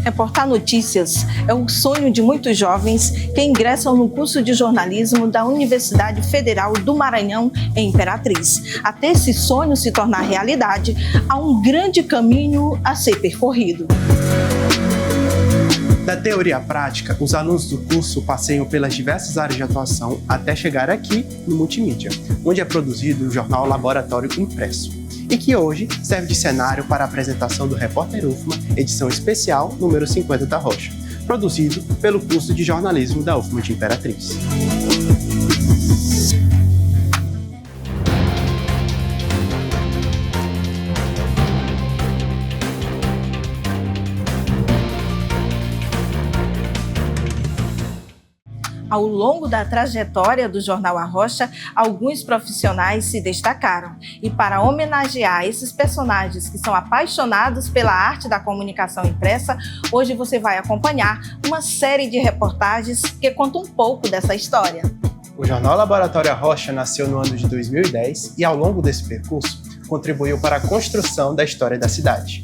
Reportar notícias é o sonho de muitos jovens que ingressam no curso de jornalismo da Universidade Federal do Maranhão, em Imperatriz. Até esse sonho se tornar realidade, há um grande caminho a ser percorrido. Da teoria à prática, os alunos do curso passeiam pelas diversas áreas de atuação até chegar aqui no multimídia, onde é produzido o jornal Laboratório Impresso, e que hoje serve de cenário para a apresentação do Repórter UFMA, edição especial número 50 da Rocha, produzido pelo curso de jornalismo da UFMA de Imperatriz. Ao longo da trajetória do Jornal A Rocha, alguns profissionais se destacaram. E para homenagear esses personagens que são apaixonados pela arte da comunicação impressa, hoje você vai acompanhar uma série de reportagens que contam um pouco dessa história. O Jornal Laboratório A Rocha nasceu no ano de 2010 e, ao longo desse percurso, contribuiu para a construção da história da cidade.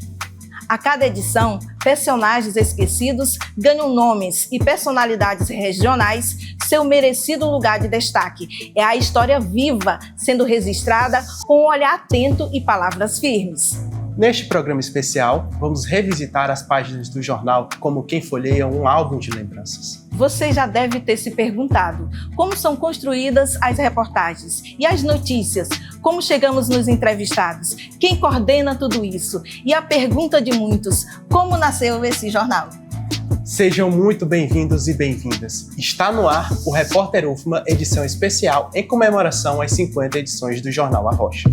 A cada edição, personagens esquecidos ganham nomes e personalidades regionais seu merecido lugar de destaque. É a história viva sendo registrada com um olhar atento e palavras firmes. Neste programa especial, vamos revisitar as páginas do jornal como quem folheia um álbum de lembranças. Você já deve ter se perguntado como são construídas as reportagens e as notícias, como chegamos nos entrevistados, quem coordena tudo isso? E a pergunta de muitos, como nasceu esse jornal? Sejam muito bem-vindos e bem-vindas. Está no ar o Repórter UFMA, edição especial em comemoração às 50 edições do Jornal A Rocha.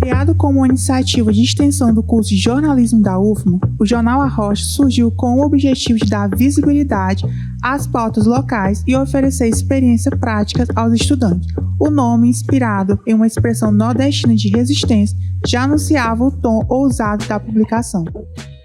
Criado como uma iniciativa de extensão do curso de jornalismo da UFMA, o Jornal A Rocha surgiu com o objetivo de dar visibilidade às pautas locais e oferecer experiências práticas aos estudantes. O nome, inspirado em uma expressão nordestina de resistência, já anunciava o tom ousado da publicação.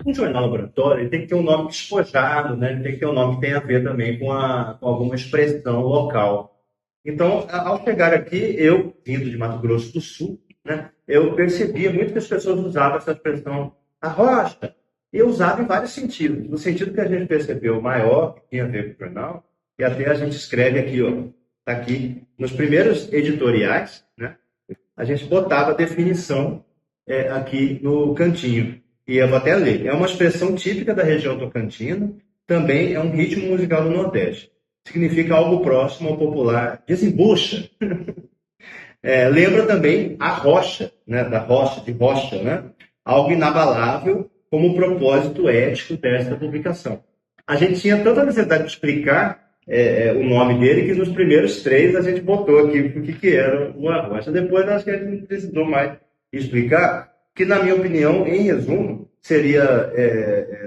Um jornal laboratório ele tem que ter um nome despojado, né? Ele tem que ter um nome que tenha a ver também com alguma expressão local. Então, ao chegar aqui, eu, vindo de Mato Grosso do Sul, né, eu percebia muito que as pessoas usavam essa expressão a rocha, e eu usava em vários sentidos. No sentido que a gente percebeu maior, que tinha a ver com o jornal, e até a gente escreve aqui, ó, tá aqui, nos primeiros editoriais, né, a gente botava a definição aqui no cantinho, e eu vou até ler. É uma expressão típica da região tocantina, também é um ritmo musical do Nordeste. Significa algo próximo ao popular desembucha. Lembra também a rocha, né, da rocha, de rocha, né? Algo inabalável como propósito ético desta publicação. A gente tinha tanta necessidade de explicar o nome dele que nos primeiros 3 a gente botou aqui o que era o A Rocha. Depois acho que a gente não precisou mais explicar, que na minha opinião, em resumo, seria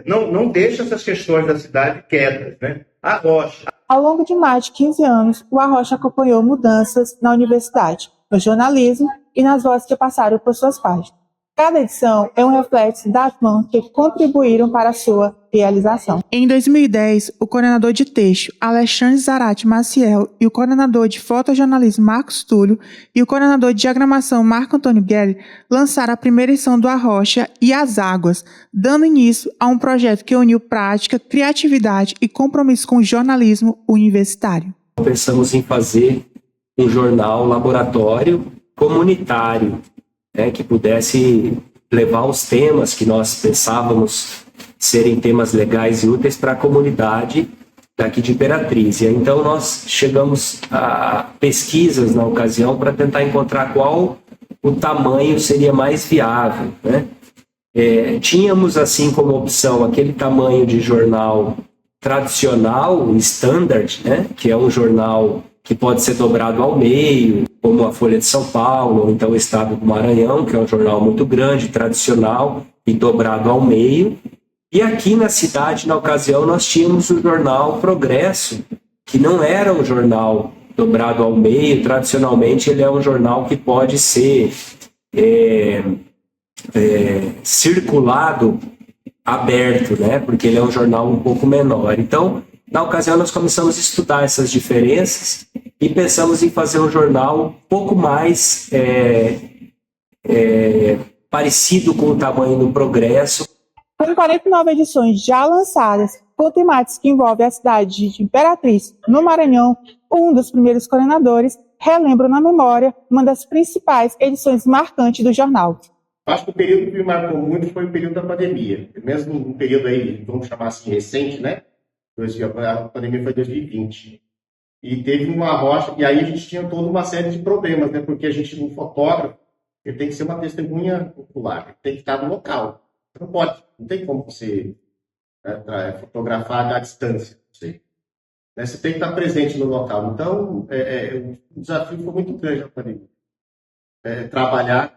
não deixa essas questões da cidade quietas, né? A Rocha. Ao longo de mais de 15 anos, o A Rocha acompanhou mudanças na universidade, no jornalismo e nas vozes que passaram por suas páginas. Cada edição é um reflexo das mãos que contribuíram para a sua realização. Em 2010, o coordenador de texto, Alexandre Zarate Maciel, e o coordenador de fotojornalismo, Marcos Túlio, e o coordenador de diagramação, Marco Antônio Guelli, lançaram a primeira edição do A Rocha e as Águas, dando início a um projeto que uniu prática, criatividade e compromisso com o jornalismo universitário. Pensamos em fazer um jornal laboratório comunitário, que pudesse levar os temas que nós pensávamos serem temas legais e úteis para a comunidade daqui de Imperatriz. E então nós chegamos a pesquisas na ocasião para tentar encontrar qual o tamanho seria mais viável, né? Tínhamos assim como opção aquele tamanho de jornal tradicional, standard, né? Que é um jornal que pode ser dobrado ao meio, como a Folha de São Paulo, ou então o Estado do Maranhão, que é um jornal muito grande, tradicional, e dobrado ao meio. E aqui na cidade, na ocasião, nós tínhamos o jornal Progresso, que não era um jornal dobrado ao meio. Tradicionalmente, ele é um jornal que pode ser circulado aberto, né? Porque ele é um jornal um pouco menor. Então, na ocasião, nós começamos a estudar essas diferenças e pensamos em fazer um jornal um pouco mais parecido com o tamanho do Progresso. Com 49 edições já lançadas, com temáticas que envolvem a cidade de Imperatriz, no Maranhão, um dos primeiros coordenadores relembra na memória uma das principais edições marcantes do jornal. Acho que o período que me marcou muito foi o período da pandemia. Mesmo um período aí, vamos chamar assim, recente, né? A pandemia foi 2020. E teve uma rocha, e aí a gente tinha toda uma série de problemas, né? Porque a gente, um fotógrafo, ele tem que ser uma testemunha popular, ele tem que estar no local. Você não pode, não tem como você fotografar à distância. Você tem que estar presente no local. Então, o desafio foi muito grande na pandemia. Trabalhar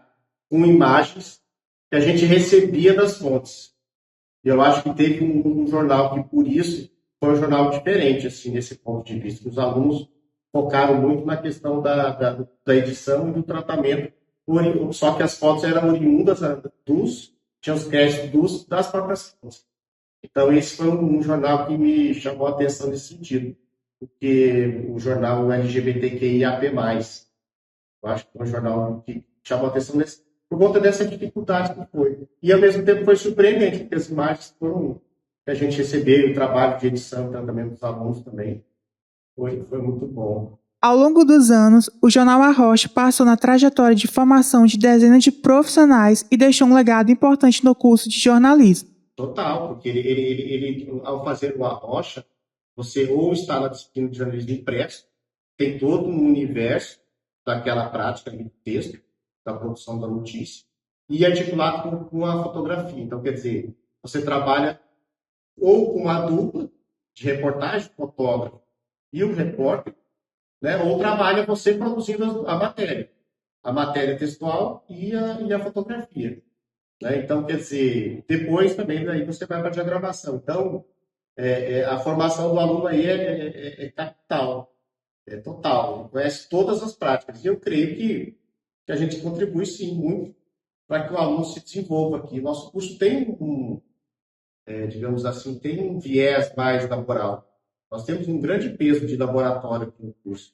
com imagens que a gente recebia das fontes. E eu acho que teve um jornal que, por isso, foi um jornal diferente, assim, nesse ponto de vista. Os alunos focaram muito na questão da edição e do tratamento, só que as fotos eram oriundas tinham os créditos das próprias fontes. Então, esse foi um jornal que me chamou a atenção nesse sentido, porque o jornal LGBTQIAP+, eu acho que foi um jornal que chamou a atenção por conta dessa dificuldade que foi. E, ao mesmo tempo, foi surpreendente, porque as imagens foram que a gente recebeu, o trabalho de edição e tratamento dos alunos também, foi muito bom. Ao longo dos anos, o Jornal A Rocha passou na trajetória de formação de dezenas de profissionais e deixou um legado importante no curso de jornalismo. Total, porque ele ao fazer o A Rocha, você ou está na disciplina de jornalismo impresso, tem todo um universo daquela prática de texto, da produção da notícia, e articulado com a fotografia. Então, quer dizer, você trabalha ou com uma dupla de reportagem, fotógrafo e o repórter, né? Ou trabalha você produzindo a matéria textual e a fotografia. Né? Então, quer dizer, depois também daí você vai para a diagramação. Então, a formação do aluno aí é capital, é total, conhece todas as práticas. E eu creio que a gente contribui, sim, muito para que o aluno se desenvolva aqui. Nosso curso tem digamos assim, tem um viés mais laboral. Nós temos um grande peso de laboratório aqui no curso.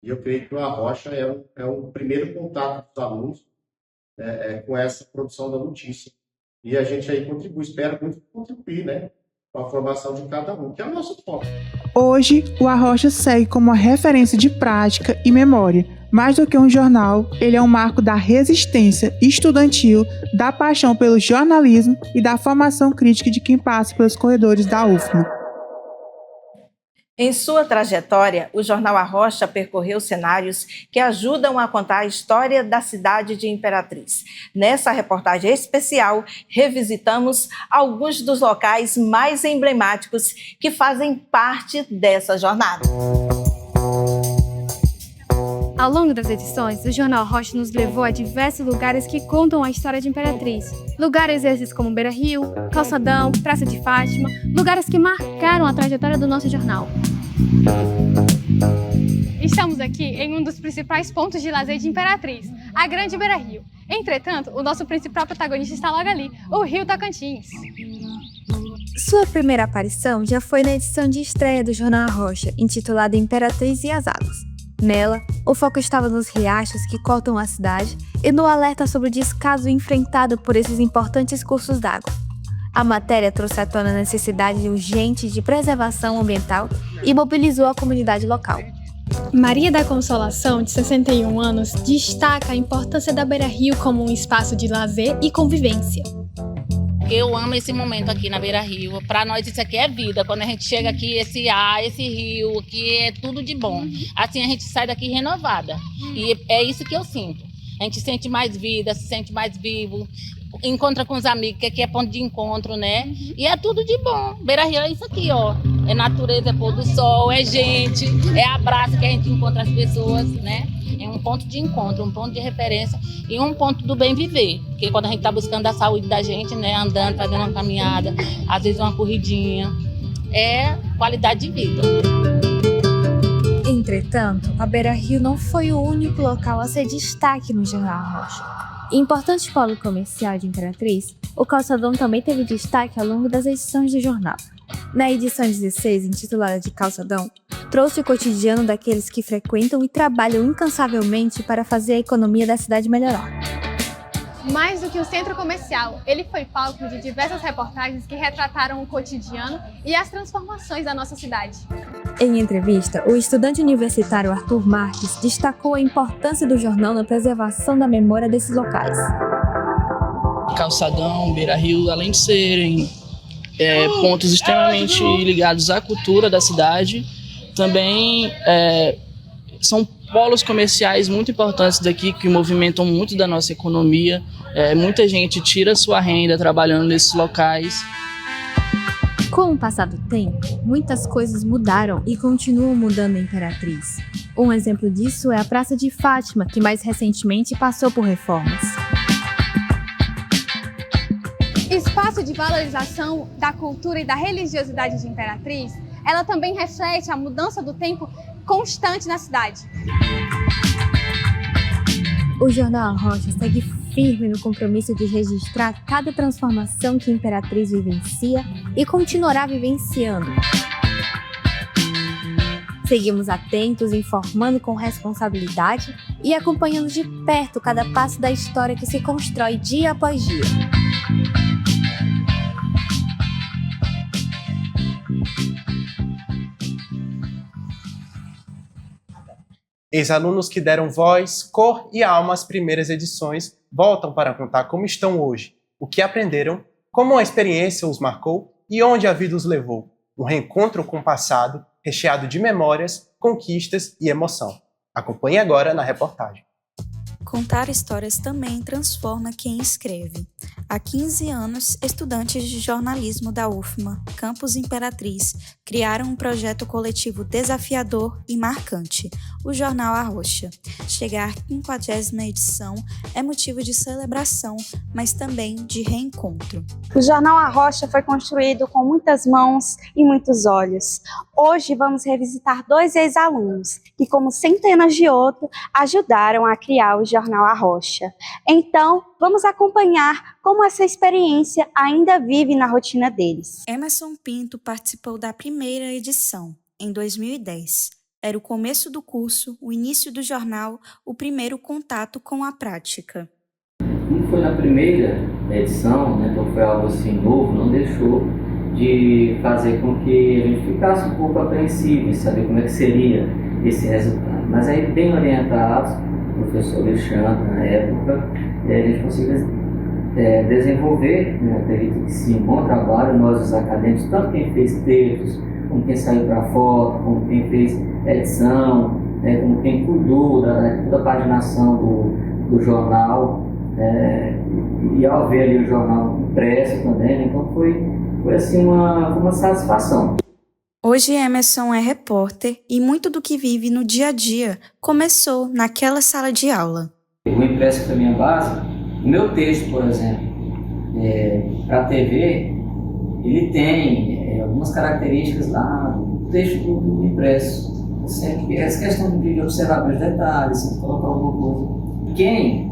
E eu creio que o A Rocha é o primeiro contato dos alunos com essa produção da notícia. E a gente aí contribui, espera muito contribuir, né, com a formação de cada um, que é o nosso foco. Hoje, o A Rocha segue como uma referência de prática e memória. Mais do que um jornal, ele é um marco da resistência estudantil, da paixão pelo jornalismo e da formação crítica de quem passa pelos corredores da UFMA. Em sua trajetória, o Jornal A Rocha percorreu cenários que ajudam a contar a história da cidade de Imperatriz. Nessa reportagem especial, revisitamos alguns dos locais mais emblemáticos que fazem parte dessa jornada. Ao longo das edições, o Jornal Rocha nos levou a diversos lugares que contam a história de Imperatriz. Lugares esses como Beira Rio, Calçadão, Praça de Fátima, lugares que marcaram a trajetória do nosso jornal. Estamos aqui em um dos principais pontos de lazer de Imperatriz, a Grande Beira Rio. Entretanto, o nosso principal protagonista está logo ali, o Rio Tocantins. Sua primeira aparição já foi na edição de estreia do Jornal A Rocha, intitulada Imperatriz e as Águas. Nela, o foco estava nos riachos que cortam a cidade e no alerta sobre o descaso enfrentado por esses importantes cursos d'água. A matéria trouxe à tona a necessidade urgente de preservação ambiental e mobilizou a comunidade local. Maria da Consolação, de 61 anos, destaca a importância da Beira Rio como um espaço de lazer e convivência. Eu amo esse momento aqui na Beira Rio. Para nós isso aqui é vida. Quando a gente chega aqui, esse ar, esse rio, aqui é tudo de bom. Assim a gente sai daqui renovada. E é isso que eu sinto. A gente sente mais vida, se sente mais vivo. Encontra com os amigos, que aqui é ponto de encontro, né? E é tudo de bom. Beira Rio é isso aqui, ó. É natureza, é pôr do sol, é gente, é abraço que a gente encontra as pessoas, né? É um ponto de encontro, um ponto de referência e um ponto do bem viver. Porque quando a gente está buscando a saúde da gente, né? Andando, fazendo uma caminhada, às vezes uma corridinha, é qualidade de vida. Entretanto, a Beira Rio não foi o único local a ser destaque no Jornal A Rocha. Importante polo comercial de Imperatriz, o Calçadão também teve destaque ao longo das edições do jornal. Na edição 16, intitulada de Calçadão, trouxe o cotidiano daqueles que frequentam e trabalham incansavelmente para fazer a economia da cidade melhorar. Mais do que um centro comercial, ele foi palco de diversas reportagens que retrataram o cotidiano e as transformações da nossa cidade. Em entrevista, o estudante universitário Arthur Marques destacou a importância do jornal na preservação da memória desses locais. Calçadão, Beira-Rio, além de serem pontos extremamente ligados à cultura da cidade, também são polos comerciais muito importantes daqui, que movimentam muito da nossa economia. Muita gente tira sua renda trabalhando nesses locais. Com o passar do tempo, muitas coisas mudaram e continuam mudando em Imperatriz. Um exemplo disso é a Praça de Fátima, que mais recentemente passou por reformas. Espaço de valorização da cultura e da religiosidade de Imperatriz, ela também reflete a mudança do tempo constante na cidade. O Jornal A Rocha segue firme no compromisso de registrar cada transformação que Imperatriz vivencia e continuará vivenciando. Seguimos atentos, informando com responsabilidade e acompanhando de perto cada passo da história que se constrói dia após dia. Ex-alunos que deram voz, cor e alma às primeiras edições voltam para contar como estão hoje, o que aprenderam, como a experiência os marcou e onde a vida os levou. Um reencontro com o passado, recheado de memórias, conquistas e emoção. Acompanhe agora na reportagem. Contar histórias também transforma quem escreve. Há 15 anos, estudantes de jornalismo da UFMA, Campus Imperatriz, criaram um projeto coletivo desafiador e marcante, o Jornal A Rocha. Chegar à 50ª edição é motivo de celebração, mas também de reencontro. O Jornal A Rocha foi construído com muitas mãos e muitos olhos. Hoje vamos revisitar 2 ex-alunos que, como centenas de outros, ajudaram a criar o Jornal A Rocha. Então, vamos acompanhar como essa experiência ainda vive na rotina deles. Emerson Pinto participou da primeira edição, em 2010. Era o começo do curso, o início do jornal, o primeiro contato com a prática. Como foi na primeira edição, então foi algo assim novo, não deixou de fazer com que a gente ficasse um pouco apreensivo em saber como é que seria esse resultado. Mas aí, bem orientados, o professor Alexandre, na época, a gente conseguiu desenvolver, acredito que sim, um bom trabalho, nós os acadêmicos, tanto quem fez textos, como quem saiu para foto, como quem fez edição, como quem cuidou da paginação do jornal, e ao ver ali o jornal impresso também, então foi assim uma satisfação. Hoje Emerson é repórter e muito do que vive no dia a dia começou naquela sala de aula. O impresso foi a minha base. O meu texto, por exemplo, para a TV, ele tem algumas características lá do texto do impresso. Sempre essa questão de observar os detalhes, colocar alguma coisa. Quem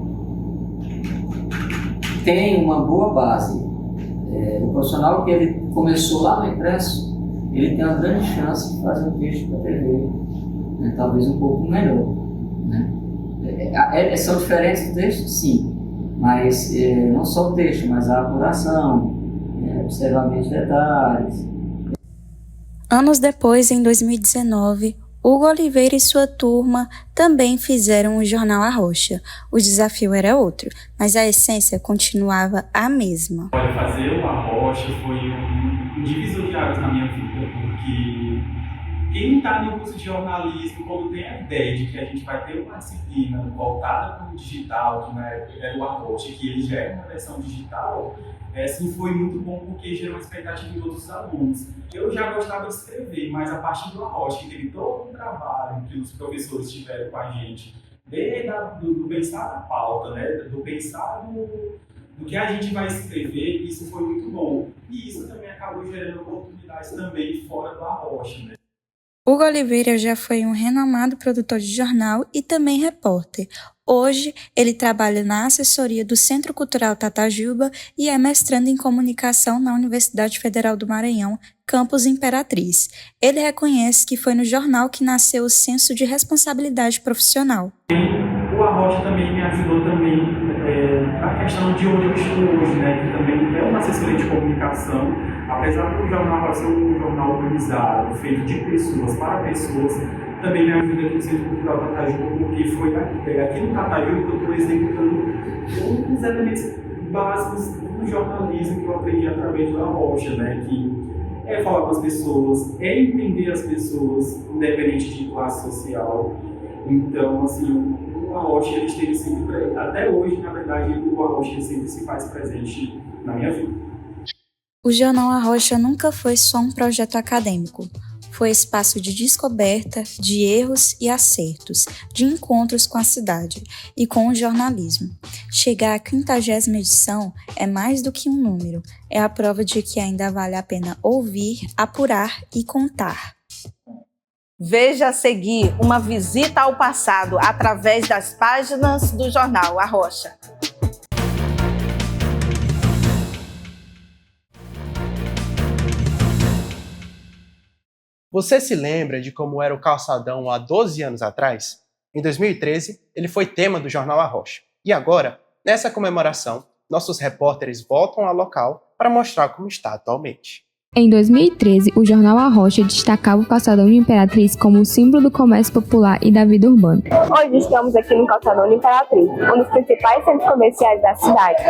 tem uma boa base, o profissional que ele começou lá no impresso, ele tem uma grande chance de fazer um texto para a TV, talvez um pouco melhor. São diferentes do texto? Sim, mas não só o texto, mas a apuração, observar bem os detalhes. Anos depois, em 2019, Hugo Oliveira e sua turma também fizeram o Jornal A Rocha. O desafio era outro, mas a essência continuava a mesma. Olha, fazer o A Rocha foi um divisor de águas na minha vida, porque quem está no curso de jornalismo, quando tem a ideia de que a gente vai ter uma disciplina voltada para o digital, que na época era o A Rocha, que ele já é uma versão digital, assim, foi muito bom porque gerou uma expectativa em outros alunos. Eu já gostava de escrever, mas a partir do A Rocha, que teve todo um trabalho que os professores tiveram com a gente, desde do pensar na pauta, do pensar no que a gente vai escrever, isso foi muito bom. E isso também acabou gerando oportunidades também fora do A Rocha. Hugo Oliveira já foi um renomado produtor de jornal e também repórter. Hoje, ele trabalha na assessoria do Centro Cultural Tatajuba e é mestrando em comunicação na Universidade Federal do Maranhão, Campus Imperatriz. Ele reconhece que foi no jornal que nasceu o senso de responsabilidade profissional. O A Rocha também me ajudou também questão de onde eu estou hoje, né, que também é uma assessoria de comunicação, apesar do Jornal Arrocha ser um jornal organizado, feito de pessoas para pessoas, também me ajuda aqui no Centro Cultural Tatajuba, porque foi aqui no Tatajuba que eu estou executando os elementos básicos do jornalismo que eu aprendi através do Arrocha, né, que é falar com as pessoas, é entender as pessoas, independente de classe social. Então, assim, o Arrocha, ele esteve sempre, até hoje, na verdade, o Arrocha sempre se faz presente na minha vida. O Jornal Arrocha nunca foi só um projeto acadêmico. Foi espaço de descoberta, de erros e acertos, de encontros com a cidade e com o jornalismo. Chegar à 50ª edição é mais do que um número, é a prova de que ainda vale a pena ouvir, apurar e contar. Veja a seguir uma visita ao passado através das páginas do Jornal Arrocha. Você se lembra de como era o calçadão há 12 anos atrás? Em 2013, ele foi tema do Jornal Arrocha. E agora, nessa comemoração, nossos repórteres voltam ao local para mostrar como está atualmente. Em 2013, o Jornal Arrocha destacava o calçadão de Imperatriz como um símbolo do comércio popular e da vida urbana. Hoje estamos aqui no calçadão de Imperatriz, um dos principais centros comerciais da cidade.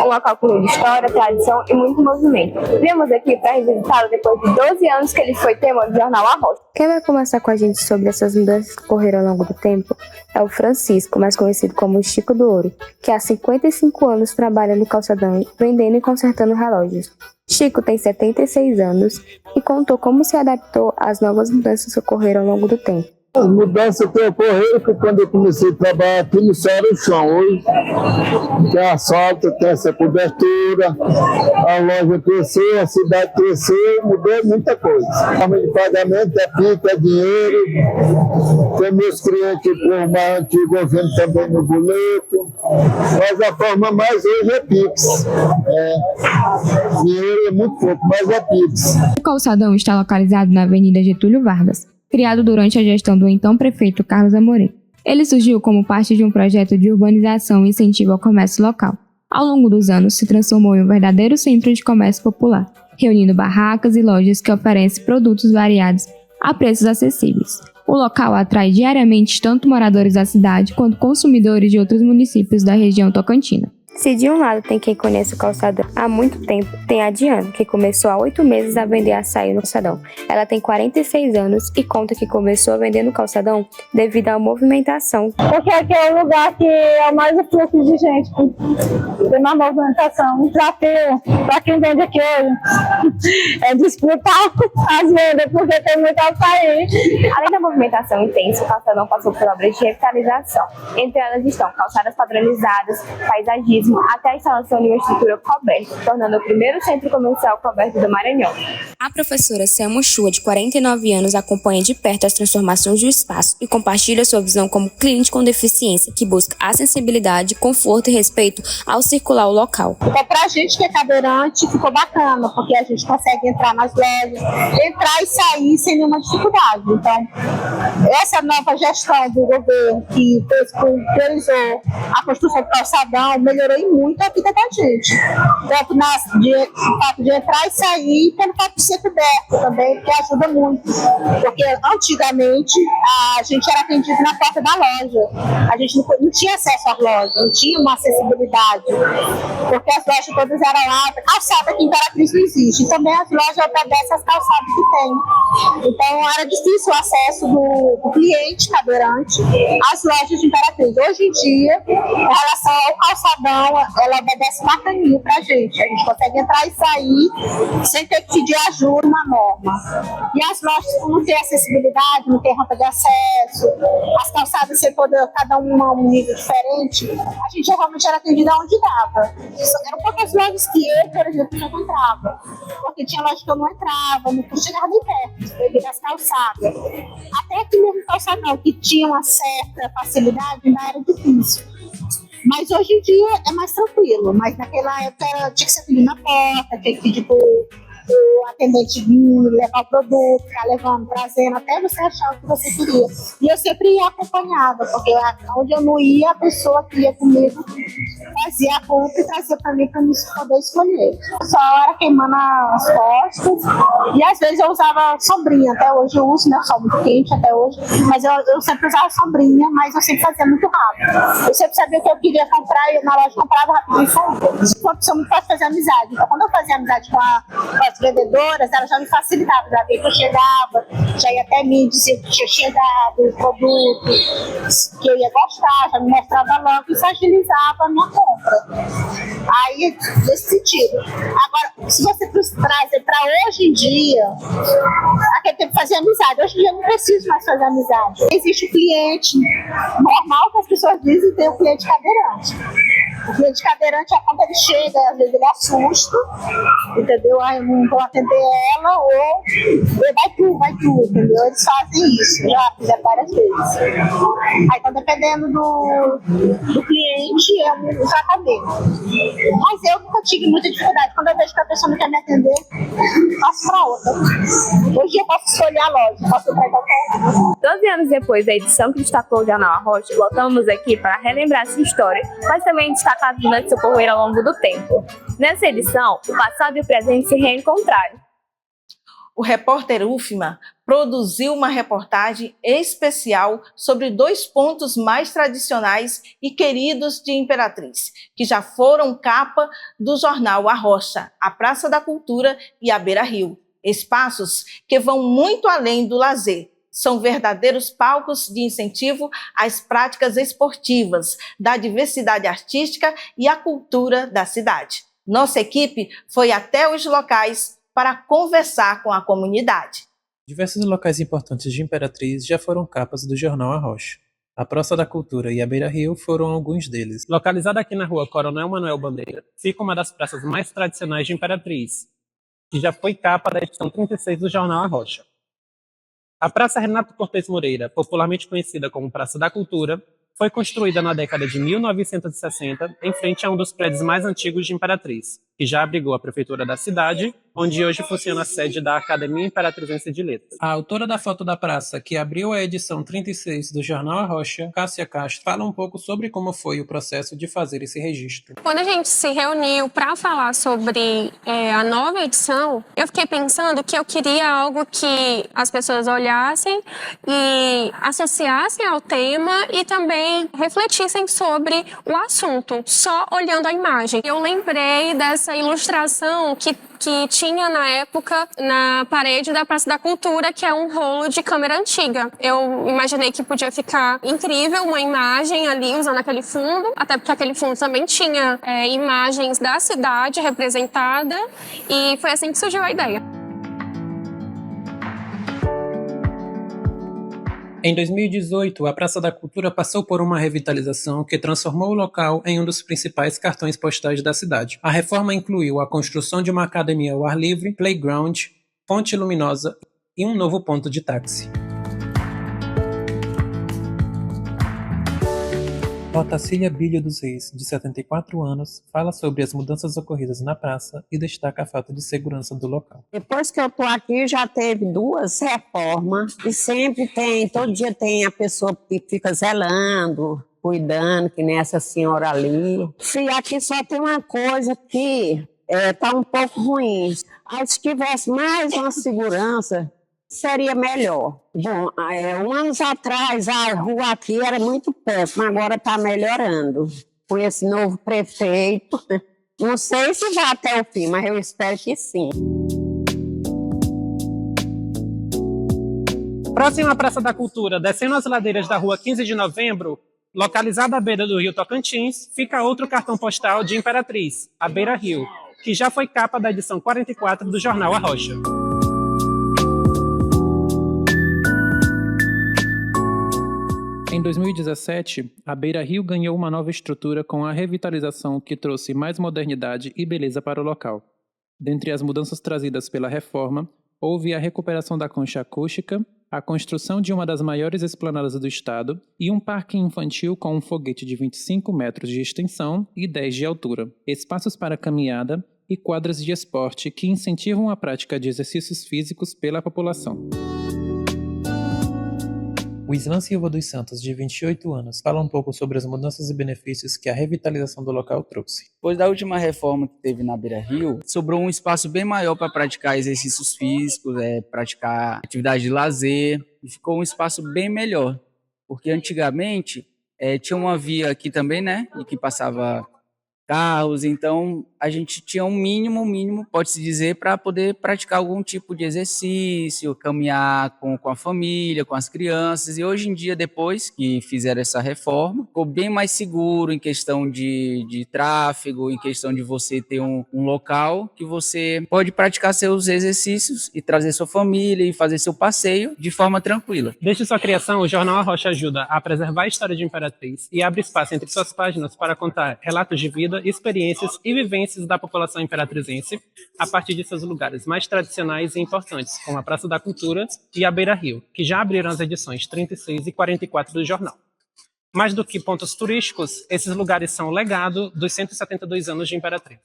Um local com muita história, tradição e muito movimento. Viemos aqui para revisitá-lo depois de 12 anos que ele foi tema do Jornal Arrocha. Quem vai conversar com a gente sobre essas mudanças que ocorreram ao longo do tempo é o Francisco, mais conhecido como Chico do Ouro, que há 55 anos trabalha no calçadão, vendendo e consertando relógios. Chico tem 76 anos e contou como se adaptou às novas mudanças que ocorreram ao longo do tempo. As mudanças que ocorreram foi quando eu comecei a trabalhar aqui no Ceará o chão. Hoje tem asfalto, tem essa cobertura, a loja cresceu, a cidade cresceu, mudou muita coisa. A forma de pagamento é PIX, é dinheiro, tem meus clientes por mais antigo vendo também no boleto, mas a forma mais hoje é PIX. Dinheiro é muito pouco, mas é PIX. O calçadão está localizado na Avenida Getúlio Vargas, criado durante a gestão do então prefeito Carlos Amorim. Ele surgiu como parte de um projeto de urbanização e incentivo ao comércio local. Ao longo dos anos, se transformou em um verdadeiro centro de comércio popular, reunindo barracas e lojas que oferecem produtos variados a preços acessíveis. O local atrai diariamente tanto moradores da cidade quanto consumidores de outros municípios da região tocantina. Se de um lado tem quem conhece o calçadão há muito tempo, tem a Diana, que começou há 8 meses a vender açaí no calçadão. Ela tem 46 anos e conta que começou a vender no calçadão devido à movimentação. Porque aqui é o lugar que é o mais fluxo de gente, tem mais movimentação. Um desafio para quem vende aqui hoje é disputar as vendas, porque tem muito açaí. Além da movimentação intensa, o calçadão passou por obras de revitalização. Entre elas estão calçadas padronizadas, paisagismo, até a instalação de uma estrutura coberta, tornando o primeiro centro comercial coberto do Maranhão. A professora Selma Chua, de 49 anos, acompanha de perto as transformações do espaço e compartilha sua visão como cliente com deficiência, que busca acessibilidade, conforto e respeito ao circular o local. Então, pra gente que é cadeirante, ficou bacana, porque a gente consegue entrar nas lojas, entrar e sair sem nenhuma dificuldade. Então, essa nova gestão do governo que priorizou a construção do calçadão, melhorou muito a vida da gente. Tanto no fato de entrar e sair, e pelo fato de ser coberto também, que ajuda muito. Porque antigamente a gente era atendido na porta da loja. A gente não tinha acesso às lojas, não tinha uma acessibilidade. Porque as lojas todas eram altas. Calçada aqui em Imperatriz não existe. E também as lojas obedecem às calçadas que tem. Então era difícil o acesso do cliente cadeirante às lojas de Imperatriz. Hoje em dia, em relação ao calçadão, ela obedece bacaninho pra gente. A gente consegue entrar e sair sem ter que pedir ajuda na norma. E as lojas, por não ter acessibilidade, não ter rampa de acesso, as calçadas ser toda, cada uma um nível diferente, a gente realmente era atendida onde dava. Eram poucas lojas que eu, por exemplo, já entrava. Porque tinha loja que eu não entrava, não chegava nem perto, devido às calçadas. Até aqui mesmo calçadão, que tinha uma certa facilidade, ainda era difícil. Mas hoje em dia é mais tranquilo. Mas naquela época tinha que ser pedido na porta, tinha que pedir pro o atendente vir, levar o produto, ficar levando, trazendo, até você achar o que você queria. E eu sempre ia acompanhada, porque onde eu não ia, a pessoa que ia comigo fazia a compra e trazia para mim poder escolher. Só era queimando as costas, e às vezes eu usava sombrinha, até hoje eu uso, né? Sol muito quente até hoje, mas eu sempre usava sombrinha, mas eu sempre fazia muito rápido. Eu sempre sabia o que eu queria comprar, e na loja comprava rápido e saía. Isso foi uma pessoa muito fácil fazer amizade. Então, quando eu fazia amizade com as vendedoras, elas já me facilitavam, já via que eu chegava, já ia até mim dizer que tinha chegado o produto, que eu ia gostar, já me mostrava logo, isso agilizava a minha compra. Aí, nesse sentido. Agora, se você trazer para hoje em dia, aquele tempo fazia amizade. Hoje em dia eu não preciso mais fazer amizade. Existe o cliente normal, que as pessoas dizem, e tem o cliente cadeirante. O cliente cadeirante é quando ele chega, às vezes ele assusta, entendeu? Aí eu não vou atender ela, ou vai tu, entendeu? Eles fazem isso, já fizeram várias vezes. Aí então, dependendo do cliente, é um tratamento. Mas eu nunca tive muita dificuldade. Quando eu vejo que a pessoa não quer me atender, passo para outra. Hoje eu posso escolher a loja, posso ir para qualquer uma. 12 anos depois da edição que destacou o Jornal Arrocha, voltamos aqui para relembrar essa história, mas também destacar as mudanças que ocorreram ao longo do tempo. Nessa edição, o passado e o presente se reencontraram. O repórter UFMA produziu uma reportagem especial sobre 2 pontos mais tradicionais e queridos de Imperatriz, que já foram capa do jornal Arrocha, a Praça da Cultura e a Beira Rio. Espaços que vão muito além do lazer. São verdadeiros palcos de incentivo às práticas esportivas, da diversidade artística e à cultura da cidade. Nossa equipe foi até os locais para conversar com a comunidade. Diversos locais importantes de Imperatriz já foram capas do jornal Arrocha. A Praça da Cultura e a Beira Rio foram alguns deles. Localizada aqui na rua Coronel Manuel Bandeira, fica uma das praças mais tradicionais de Imperatriz, que já foi capa da edição 36 do jornal Arrocha. A Praça Renato Cortes Moreira, popularmente conhecida como Praça da Cultura, foi construída na década de 1960 em frente a um dos prédios mais antigos de Imperatriz, que já abrigou a prefeitura da cidade, onde hoje funciona a sede da Academia Imperatrizense de Letras. A autora da foto da praça, que abriu a edição 36 do jornal Arrocha, Cássia Castro, fala um pouco sobre como foi o processo de fazer esse registro. Quando a gente se reuniu para falar sobre a nova edição, eu fiquei pensando que eu queria algo que as pessoas olhassem e associassem ao tema e também refletissem sobre o assunto, só olhando a imagem. Eu lembrei dessa ilustração que tinha na época na parede da Praça da Cultura, que é um rolo de câmera antiga. Eu imaginei que podia ficar incrível uma imagem ali usando aquele fundo, até porque aquele fundo também tinha imagens da cidade representada, e foi assim que surgiu a ideia. Em 2018, a Praça da Cultura passou por uma revitalização que transformou o local em um dos principais cartões postais da cidade. A reforma incluiu a construção de uma academia ao ar livre, playground, fonte luminosa e um novo ponto de táxi. Otacília Bilho dos Reis, de 74 anos, fala sobre as mudanças ocorridas na praça e destaca a falta de segurança do local. Depois que eu tô aqui, já teve 2 reformas e sempre tem, todo dia tem a pessoa que fica zelando, cuidando, que nem essa senhora ali. E aqui só tem uma coisa que tá um pouco ruim. Aí, se tivesse mais uma segurança, seria melhor. Bom, anos atrás a rua aqui era muito péssima, agora está melhorando. Com esse novo prefeito, não sei se vai até o fim, mas eu espero que sim. Próxima à Praça da Cultura, descendo as ladeiras da rua 15 de novembro, localizada à beira do rio Tocantins, fica outro cartão postal de Imperatriz, a Beira Rio, que já foi capa da edição 44 do jornal Arrocha. Em 2017, a Beira Rio ganhou uma nova estrutura com a revitalização que trouxe mais modernidade e beleza para o local. Dentre as mudanças trazidas pela reforma, houve a recuperação da concha acústica, a construção de uma das maiores esplanadas do estado e um parque infantil com um foguete de 25 metros de extensão e 10 de altura, espaços para caminhada e quadras de esporte que incentivam a prática de exercícios físicos pela população. O Islan Silva dos Santos, de 28 anos, fala um pouco sobre as mudanças e benefícios que a revitalização do local trouxe. Depois da última reforma que teve na Beira Rio, sobrou um espaço bem maior para praticar exercícios físicos, praticar atividade de lazer, e ficou um espaço bem melhor, porque antigamente tinha uma via aqui também, né, e que passava carros, então a gente tinha um mínimo, pode-se dizer, para poder praticar algum tipo de exercício, caminhar com a família, com as crianças, e hoje em dia, depois que fizeram essa reforma, ficou bem mais seguro em questão de tráfego, em questão de você ter um local que você pode praticar seus exercícios e trazer sua família e fazer seu passeio de forma tranquila. Desde sua criação, o Jornal A Rocha ajuda a preservar a história de Imperatriz e abre espaço entre suas páginas para contar relatos de vida, experiências e vivências da população imperatrizense a partir de seus lugares mais tradicionais e importantes, como a Praça da Cultura e a Beira Rio, que já abriram as edições 36 e 44 do jornal. Mais do que pontos turísticos, esses lugares são o legado dos 172 anos de Imperatriz.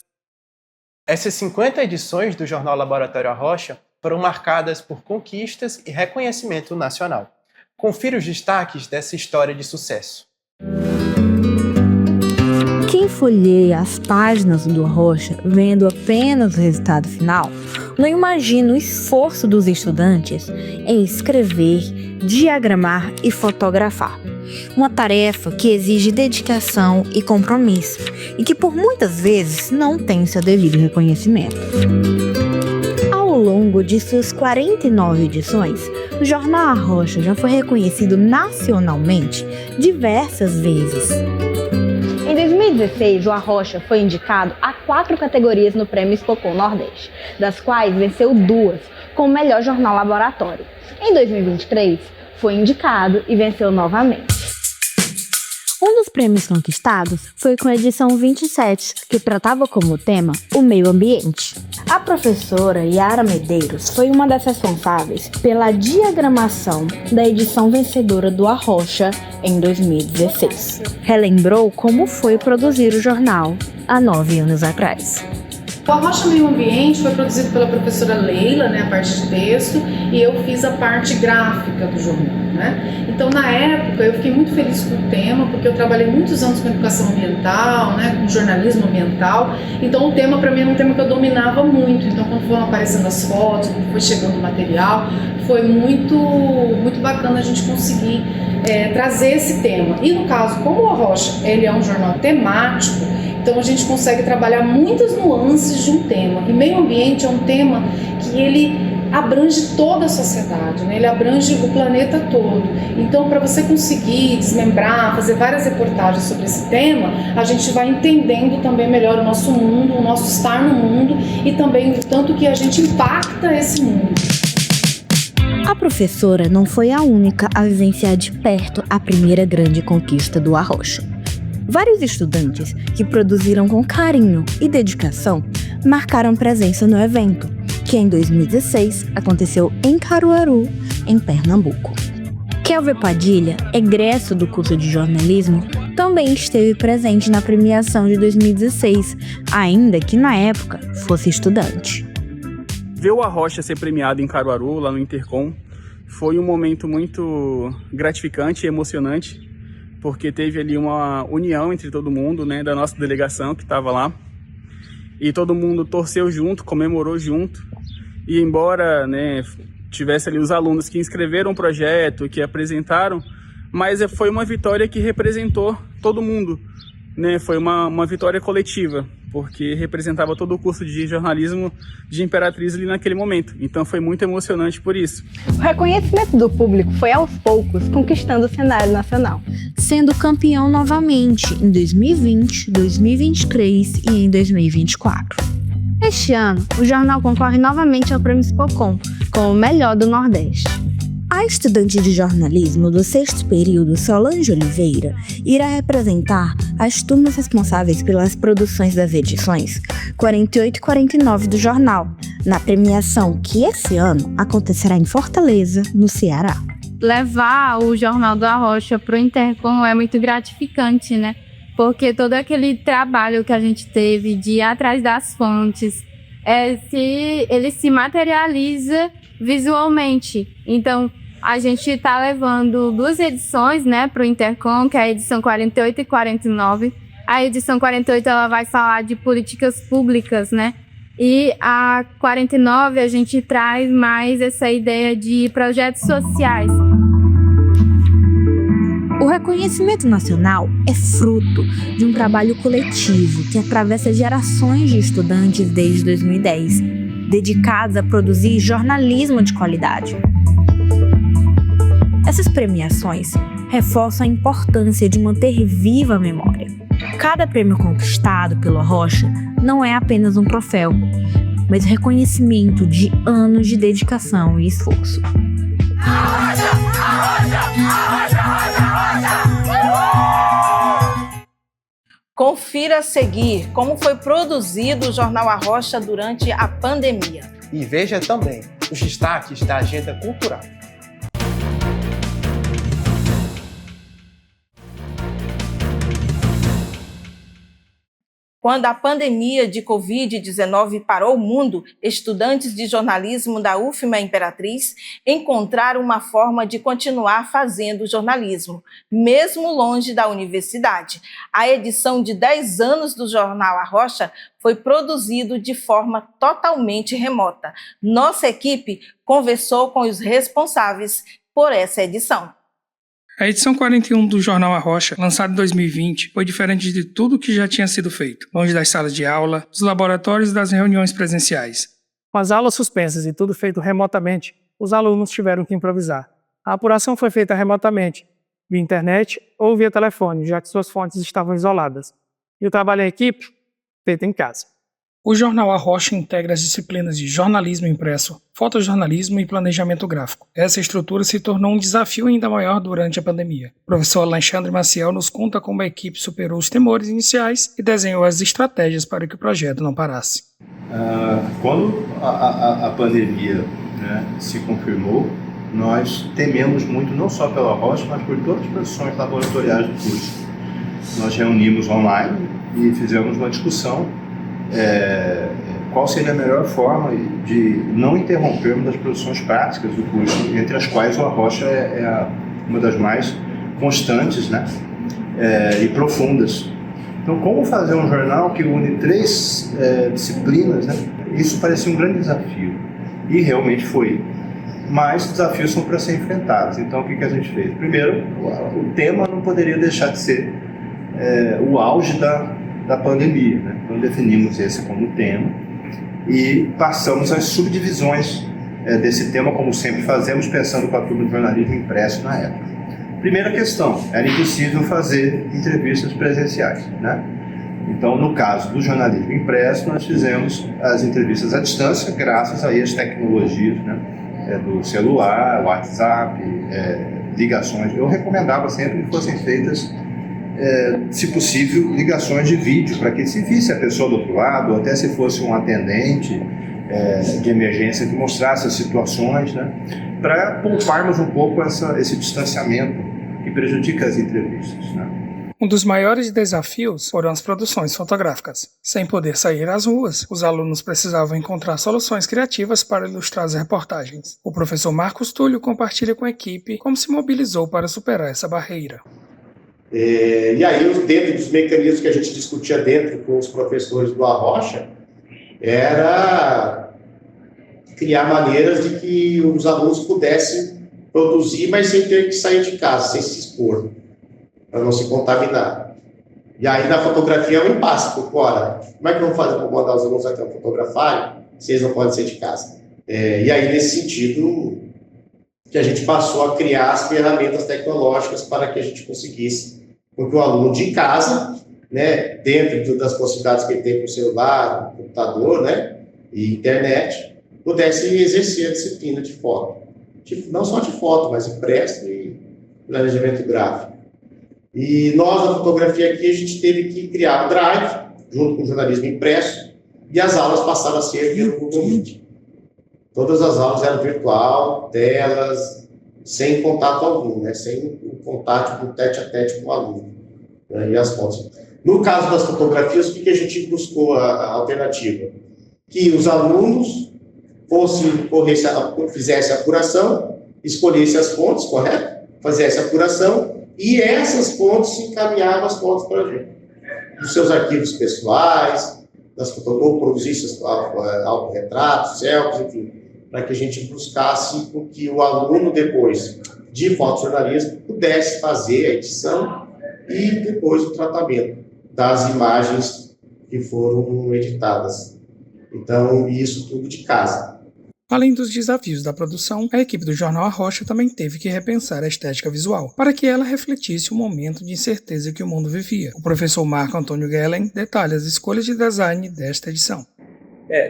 Essas 50 edições do Jornal Laboratório A Rocha foram marcadas por conquistas e reconhecimento nacional. Confira os destaques dessa história de sucesso. Quem folheia as páginas do A Rocha, vendo apenas o resultado final, não imagina o esforço dos estudantes em escrever, diagramar e fotografar. Uma tarefa que exige dedicação e compromisso e que por muitas vezes não tem seu devido reconhecimento. Ao longo de suas 49 edições, o Jornal A Rocha já foi reconhecido nacionalmente diversas vezes. Em 2016, o A Rocha foi indicado a 4 categorias no Prêmio Expocom Nordeste, das quais venceu 2, como melhor jornal laboratório. Em 2023, foi indicado e venceu novamente. Um dos prêmios conquistados foi com a edição 27, que tratava como tema o meio ambiente. A professora Yara Medeiros foi uma das responsáveis pela diagramação da edição vencedora do A Rocha em 2016. Relembrou como foi produzir o jornal há 9 anos atrás. O A Rocha Meio Ambiente foi produzido pela professora Leila, a parte de texto, e eu fiz a parte gráfica do jornal. Então, na época, eu fiquei muito feliz com o tema, porque eu trabalhei muitos anos com educação ambiental, com jornalismo ambiental, então o tema para mim era um tema que eu dominava muito. Então, quando foram aparecendo as fotos, quando foi chegando o material, foi muito bacana a gente conseguir trazer esse tema. E no caso, como o A Rocha ele é um jornal temático, então a gente consegue trabalhar muitas nuances de um tema. E meio ambiente é um tema que ele abrange toda a sociedade, ele abrange o planeta todo. Então, para você conseguir desmembrar, fazer várias reportagens sobre esse tema, a gente vai entendendo também melhor o nosso mundo, o nosso estar no mundo e também o tanto que a gente impacta esse mundo. A professora não foi a única a vivenciar de perto a primeira grande conquista do A Rocha. Vários estudantes que produziram com carinho e dedicação marcaram presença no evento, que em 2016 aconteceu em Caruaru, em Pernambuco. Kelvin Padilha, egresso do curso de jornalismo, também esteve presente na premiação de 2016, ainda que na época fosse estudante. Ver o A Rocha ser premiado em Caruaru, lá no Intercom, foi um momento muito gratificante e emocionante, porque teve ali uma união entre todo mundo, da nossa delegação que estava lá, e todo mundo torceu junto, comemorou junto, e embora tivesse ali os alunos que inscreveram o projeto, que apresentaram, mas foi uma vitória que representou todo mundo, foi uma vitória coletiva, porque representava todo o curso de jornalismo de Imperatriz ali naquele momento. Então foi muito emocionante por isso. O reconhecimento do público foi aos poucos conquistando o cenário nacional, sendo campeão novamente em 2020, 2023 e em 2024. Este ano, o jornal concorre novamente ao Prêmio Expocom como o melhor do Nordeste. A estudante de jornalismo do 6º período, Solange Oliveira, irá representar as turmas responsáveis pelas produções das edições 48 e 49 do jornal, na premiação que esse ano acontecerá em Fortaleza, no Ceará. Levar o Jornal do A Rocha para o Intercom é muito gratificante, porque todo aquele trabalho que a gente teve de ir atrás das fontes, ele se materializa visualmente. Então, a gente está levando 2 edições, né, para o Intercom, que é a edição 48 e 49. A edição 48 ela vai falar de políticas públicas, né? E a 49 a gente traz mais essa ideia de projetos sociais. O reconhecimento nacional é fruto de um trabalho coletivo que atravessa gerações de estudantes desde 2010, dedicados a produzir jornalismo de qualidade. Essas premiações reforçam a importância de manter viva a memória. Cada prêmio conquistado pelo Arrocha não é apenas um troféu, mas reconhecimento de anos de dedicação e esforço. Confira a seguir como foi produzido o Jornal Arrocha durante a pandemia. E veja também os destaques da agenda cultural. Quando a pandemia de Covid-19 parou o mundo, estudantes de jornalismo da UFMA Imperatriz encontraram uma forma de continuar fazendo jornalismo, mesmo longe da universidade. A edição de 10 anos do Jornal Arrocha foi produzido de forma totalmente remota. Nossa equipe conversou com os responsáveis por essa edição. A edição 41 do Jornal Arrocha, lançada em 2020, foi diferente de tudo que já tinha sido feito, longe das salas de aula, dos laboratórios e das reuniões presenciais. Com as aulas suspensas e tudo feito remotamente, os alunos tiveram que improvisar. A apuração foi feita remotamente, via internet ou via telefone, já que suas fontes estavam isoladas. E o trabalho em equipe, feito em casa. O Jornal Arrocha integra as disciplinas de jornalismo impresso, fotojornalismo e planejamento gráfico. Essa estrutura se tornou um desafio ainda maior durante a pandemia. O professor Alexandre Maciel nos conta como a equipe superou os temores iniciais e desenhou as estratégias para que o projeto não parasse. Quando a pandemia, se confirmou, nós tememos muito, não só pela Arrocha, mas por todas as profissões laboratoriais do curso. Nós reunimos online e fizemos uma discussão qual seria a melhor forma de não interrompermos as produções práticas do curso, entre as quais o Arrocha é uma das mais constantes, e profundas. Então, como fazer um jornal que une 3 disciplinas, isso parecia um grande desafio, e realmente foi. Mas desafios são para ser enfrentados. Então, o que a gente fez? Primeiro, o tema não poderia deixar de ser o auge da pandemia, Então definimos esse como tema e passamos às subdivisões desse tema, como sempre fazemos, pensando com a turma de jornalismo impresso na época. Primeira questão, era impossível fazer entrevistas presenciais, Então, no caso do jornalismo impresso, nós fizemos as entrevistas à distância, graças a as tecnologias, do celular, WhatsApp, ligações. Eu recomendava sempre que fossem feitas se possível, ligações de vídeo, para que se visse a pessoa do outro lado, ou até se fosse um atendente de emergência que mostrasse as situações, para pouparmos um pouco esse distanciamento que prejudica as entrevistas. Um dos maiores desafios foram as produções fotográficas. Sem poder sair às ruas, os alunos precisavam encontrar soluções criativas para ilustrar as reportagens. O professor Marcos Túlio compartilha com a equipe como se mobilizou para superar essa barreira. E aí, dentro dos mecanismos que a gente discutia dentro com os professores do Arrocha, era criar maneiras de que os alunos pudessem produzir, mas sem ter que sair de casa, sem se expor, para não se contaminar. E aí, na fotografia, é um impasse, porque, ora, como é que vão fazer para mandar os alunos até fotografarem se eles não podem sair de casa? E aí, nesse sentido, que a gente passou a criar as ferramentas tecnológicas para que a gente conseguisse, porque o aluno de casa, dentro das possibilidades que ele tem com o celular, computador, e internet, pudesse exercer a disciplina de foto. Não só de foto, mas impresso e planejamento gráfico. E nós, na fotografia aqui, a gente teve que criar o Drive, junto com o jornalismo impresso, e as aulas passaram a ser pelo Google Meet. Todas as aulas eram virtual, telas, sem contato algum, sem o contato do tete-a-tete com o aluno, e as fotos. No caso das fotografias, o que a gente buscou a alternativa? Que os alunos fizessem a apuração, escolhessem as fontes, correto? Fizessem a apuração e essas fontes encaminhavam as fontes para a gente. Dos seus arquivos pessoais, ou produzissem autorretratos, selfies, enfim, para que a gente buscasse com que o aluno, depois de fotojornalismo, pudesse fazer a edição e depois o tratamento das imagens que foram editadas. Então, isso tudo de casa. Além dos desafios da produção, a equipe do Jornal A Rocha também teve que repensar a estética visual, para que ela refletisse o momento de incerteza que o mundo vivia. O professor Marco Antônio Gellen detalha as escolhas de design desta edição.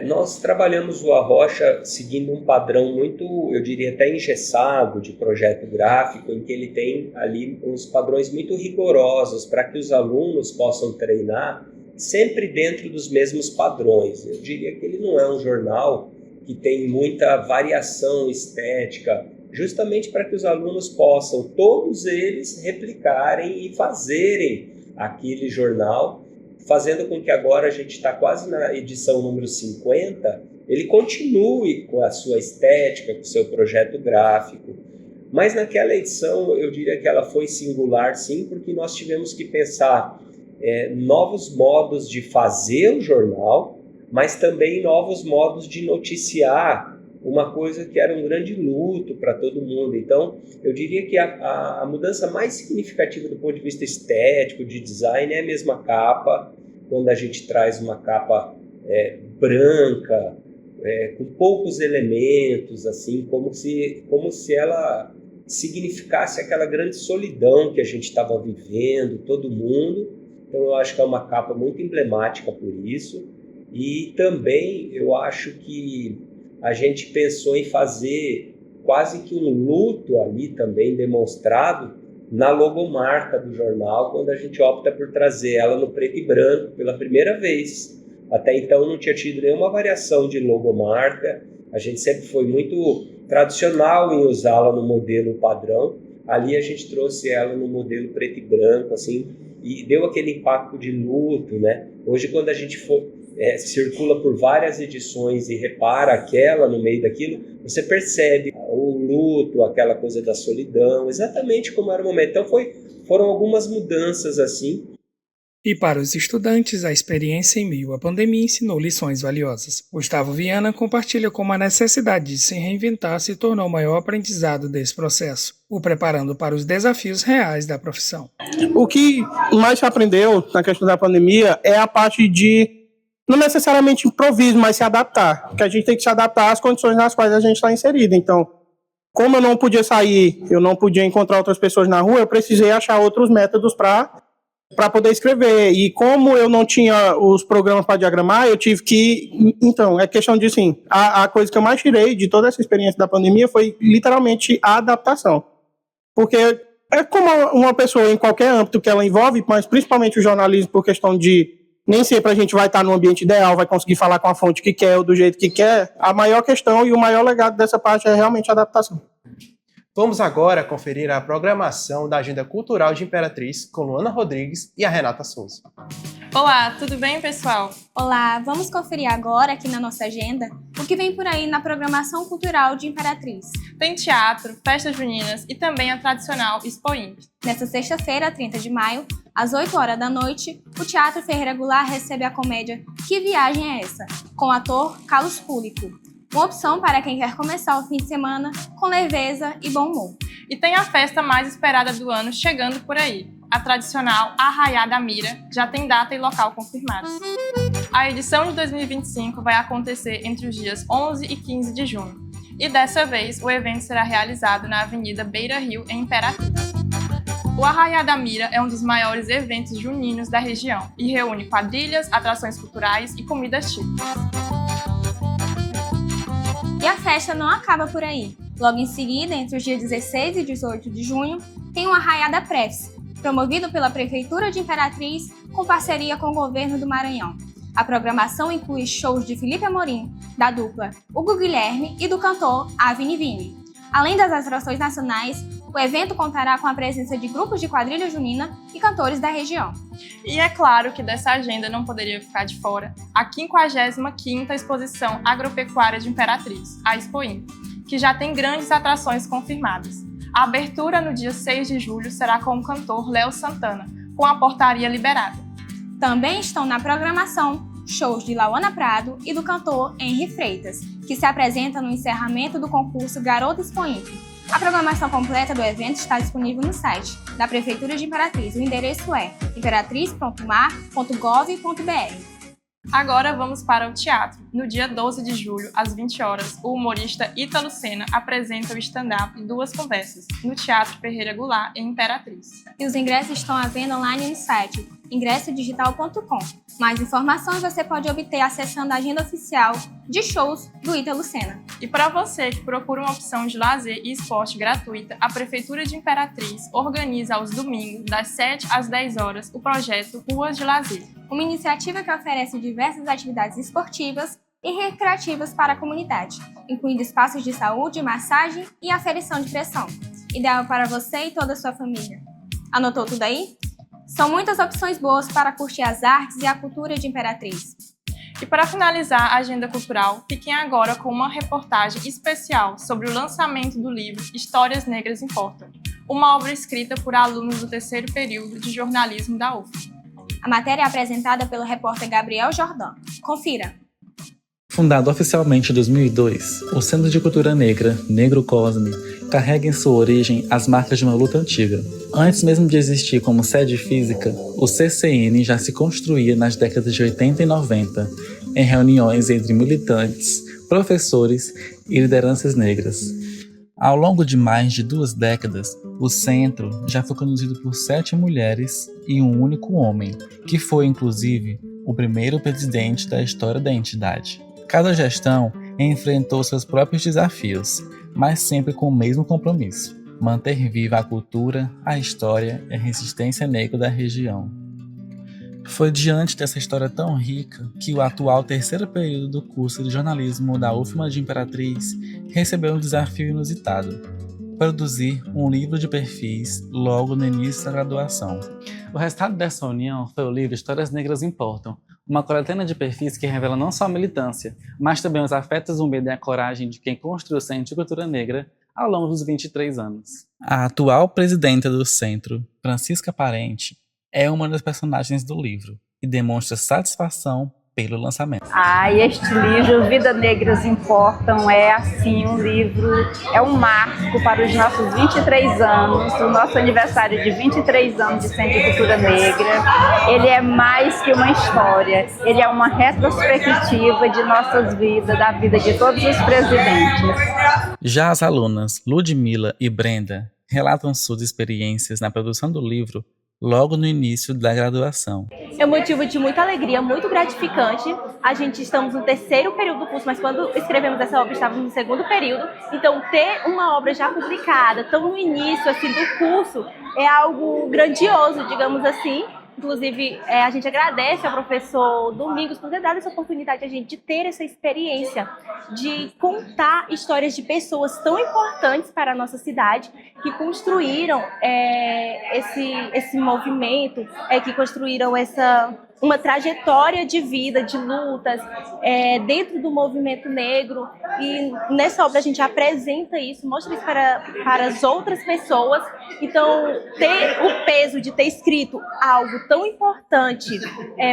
Nós trabalhamos o A Rocha seguindo um padrão muito, eu diria até engessado de projeto gráfico, em que ele tem ali uns padrões muito rigorosos para que os alunos possam treinar sempre dentro dos mesmos padrões. Eu diria que ele não é um jornal que tem muita variação estética, justamente para que os alunos possam, todos eles, replicarem e fazerem aquele jornal, fazendo com que agora a gente está quase na edição número 50, ele continue com a sua estética, com o seu projeto gráfico. Mas naquela edição, eu diria que ela foi singular, sim, porque nós tivemos que pensar novos modos de fazer o jornal, mas também novos modos de noticiar uma coisa que era um grande luto para todo mundo. Então, eu diria que a mudança mais significativa do ponto de vista estético, de design, é a mesma capa, quando a gente traz uma capa branca, com poucos elementos, assim, como se ela significasse aquela grande solidão que a gente estava vivendo, todo mundo. Então, eu acho que é uma capa muito emblemática por isso. E também eu acho que a gente pensou em fazer quase que um luto ali também demonstrado na logomarca do jornal, quando a gente opta por trazer ela no preto e branco pela primeira vez. Até então não tinha tido nenhuma variação de logomarca, a gente sempre foi muito tradicional em usá-la no modelo padrão. Ali a gente trouxe ela no modelo preto e branco, assim, e deu aquele impacto de luto, né? Hoje, quando a gente circula por várias edições e repara aquela no meio daquilo, você percebe o luto, aquela coisa da solidão, exatamente como era o momento. Então foram algumas mudanças assim. E para os estudantes, a experiência em meio à pandemia ensinou lições valiosas. Gustavo Viana compartilha como a necessidade de se reinventar se tornou o maior aprendizado desse processo, o preparando para os desafios reais da profissão. O que mais se aprendeu na questão da pandemia é a parte de não necessariamente improviso, mas se adaptar. Porque a gente tem que se adaptar às condições nas quais a gente está inserido. Então, como eu não podia sair, eu não podia encontrar outras pessoas na rua, eu precisei achar outros métodos para poder escrever. E como eu não tinha os programas para diagramar, eu tive que... Então, é questão de, sim, a coisa que eu mais tirei de toda essa experiência da pandemia foi literalmente a adaptação. Porque é como uma pessoa em qualquer âmbito que ela envolve, mas principalmente o jornalismo por questão de nem sempre a gente vai estar no ambiente ideal, vai conseguir falar com a fonte que quer ou do jeito que quer. A maior questão e o maior legado dessa parte é realmente a adaptação. Vamos agora conferir a programação da Agenda Cultural de Imperatriz com Luana Rodrigues e a Renata Souza. Olá, tudo bem, pessoal? Olá, vamos conferir agora aqui na nossa agenda o que vem por aí na programação cultural de Imperatriz. Tem teatro, festas juninas e também a tradicional Expo Imp. Nesta sexta-feira, 30 de maio, às 8 horas da noite, o Teatro Ferreira Goulart recebe a comédia Que Viagem é Essa?, com o ator Carlos Púlico. Uma opção para quem quer começar o fim de semana com leveza e bom humor. E tem a festa mais esperada do ano chegando por aí. A tradicional Arraiá da Mira já tem data e local confirmados. A edição de 2025 vai acontecer entre os dias 11 e 15 de junho. E dessa vez o evento será realizado na Avenida Beira Rio, em Imperatriz. O Arraiá da Mira é um dos maiores eventos juninos da região e reúne quadrilhas, atrações culturais e comidas típicas. E a festa não acaba por aí. Logo em seguida, entre os dias 16 e 18 de junho, tem o Arraiá da Prefs, promovido pela Prefeitura de Imperatriz com parceria com o Governo do Maranhão. A programação inclui shows de Felipe Amorim, da dupla Hugo Guilherme e do cantor Avni Vini. Além das atrações nacionais, O evento contará com a presença de grupos de quadrilha junina e cantores da região. E é claro que dessa agenda não poderia ficar de fora a 55ª Exposição Agropecuária de Imperatriz, a Expoim, que já tem grandes atrações confirmadas. A abertura no dia 6 de julho será com o cantor Léo Santana, com a portaria liberada. Também estão na programação shows de Lauana Prado e do cantor Henry Freitas, que se apresenta no encerramento do concurso Garota Expoente. A programação completa do evento está disponível no site da Prefeitura de Imperatriz. O endereço é imperatriz.mar.gov.br. Agora vamos para o teatro. No dia 12 de julho, às 20 horas, o humorista Ítalo Senna apresenta o stand-up Duas Conversas, no Teatro Ferreira Goulart, em Imperatriz. E os ingressos estão à venda online no site ingressodigital.com. Mais informações você pode obter acessando a agenda oficial de shows do Ítalo Senna. E para você que procura uma opção de lazer e esporte gratuita, a Prefeitura de Imperatriz organiza aos domingos, das 7 às 10 horas, o projeto Ruas de Lazer. Uma iniciativa que oferece diversas atividades esportivas e recreativas para a comunidade, incluindo espaços de saúde, massagem e aferição de pressão. Ideal para você e toda a sua família. Anotou tudo aí? São muitas opções boas para curtir as artes e a cultura de Imperatriz. E para finalizar a agenda cultural, fiquem agora com uma reportagem especial sobre o lançamento do livro Histórias Negras Importam, uma obra escrita por alunos do 3º período de jornalismo da UF. A matéria é apresentada pelo repórter Gabriel Jordão. Confira! Fundado oficialmente em 2002, o Centro de Cultura Negra, Negro Cosme, carrega em sua origem as marcas de uma luta antiga. Antes mesmo de existir como sede física, o CCN já se construía nas décadas de 80 e 90, em reuniões entre militantes, professores e lideranças negras. Ao longo de mais de 2 décadas, o centro já foi conduzido por 7 mulheres e um único homem, que foi, inclusive, o primeiro presidente da história da entidade. Cada gestão enfrentou seus próprios desafios, mas sempre com o mesmo compromisso: manter viva a cultura, a história e a resistência negra da região. Foi diante dessa história tão rica que o atual 3º período do curso de jornalismo da UFMA de Imperatriz recebeu um desafio inusitado: produzir um livro de perfis logo no início da graduação. O resultado dessa união foi o livro Histórias Negras Importam, uma coletânea de perfis que revela não só a militância, mas também os afetos, o medo e a coragem de quem construiu o Centro de Cultura Negra ao longo dos 23 anos. A atual presidenta do centro, Francisca Parente, é uma das personagens do livro e demonstra satisfação pelo lançamento. Este livro, Vidas Negras Importam, é assim um livro, é um marco para os nossos 23 anos, o nosso aniversário de 23 anos de Centro de Cultura Negra. Ele é mais que uma história, ele é uma retrospectiva de nossas vidas, da vida de todos os presidentes. Já as alunas Ludmila e Brenda relatam suas experiências na produção do livro logo no início da graduação. É um motivo de muita alegria, muito gratificante. Estamos no 3º período do curso, mas quando escrevemos essa obra estávamos no 2º período. Então ter uma obra já publicada, tão no início assim, do curso, é algo grandioso, digamos assim. Inclusive, a gente agradece ao professor Domingos por ter dado essa oportunidade a gente de ter essa experiência, de contar histórias de pessoas tão importantes para a nossa cidade, que construíram esse movimento, que construíram uma trajetória de vida, de lutas dentro do movimento negro. E nessa obra a gente apresenta isso, mostra isso para as outras pessoas. Então, ter o peso de ter escrito algo tão importante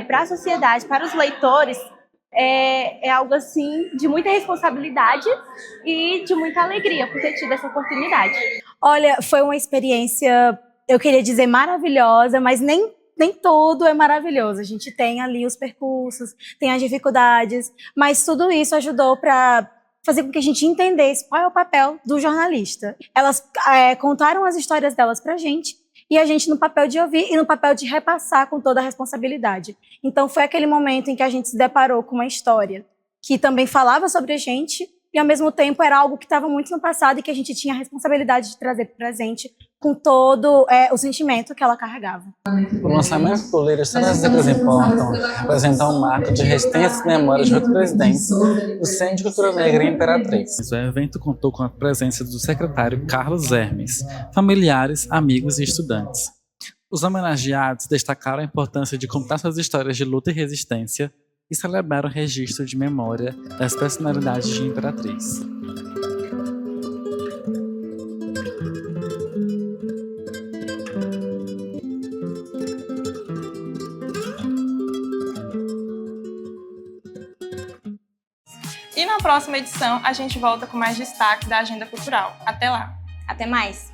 para a sociedade, para os leitores, é algo assim de muita responsabilidade e de muita alegria por ter tido essa oportunidade. Olha, foi uma experiência, eu queria dizer maravilhosa, mas nem tudo é maravilhoso. A gente tem ali os percursos, tem as dificuldades, mas tudo isso ajudou para fazer com que a gente entendesse qual é o papel do jornalista. Elas contaram as histórias delas pra gente, e a gente no papel de ouvir e no papel de repassar com toda a responsabilidade. Então foi aquele momento em que a gente se deparou com uma história que também falava sobre a gente e ao mesmo tempo era algo que estava muito no passado e que a gente tinha a responsabilidade de trazer para o presente com todo o sentimento que ela carregava. O lançamento do livro Histórias Negras Importam representa um marco de resistência e memória junto ao presidente do Centro de Cultura Negra em Imperatriz. O evento contou com a presença do secretário Carlos Hermes, familiares, amigos e estudantes. Os homenageados destacaram a importância de contar suas histórias de luta e resistência e celebraram o registro de memória das personalidades de Imperatriz. E na próxima edição, a gente volta com mais destaque da agenda cultural. Até lá! Até mais!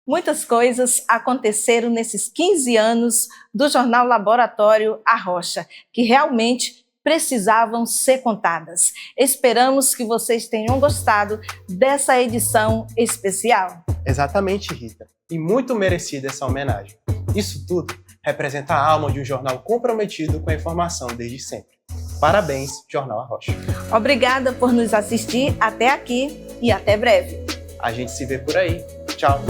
Muitas coisas aconteceram nesses 15 anos do Jornal Laboratório A Rocha, que realmente precisavam ser contadas. Esperamos que vocês tenham gostado dessa edição especial. Exatamente, Rita. E muito merecida essa homenagem. Isso tudo representa a alma de um jornal comprometido com a informação desde sempre. Parabéns, Jornal A Rocha. Obrigada por nos assistir até aqui e até breve. A gente se vê por aí. Tchau!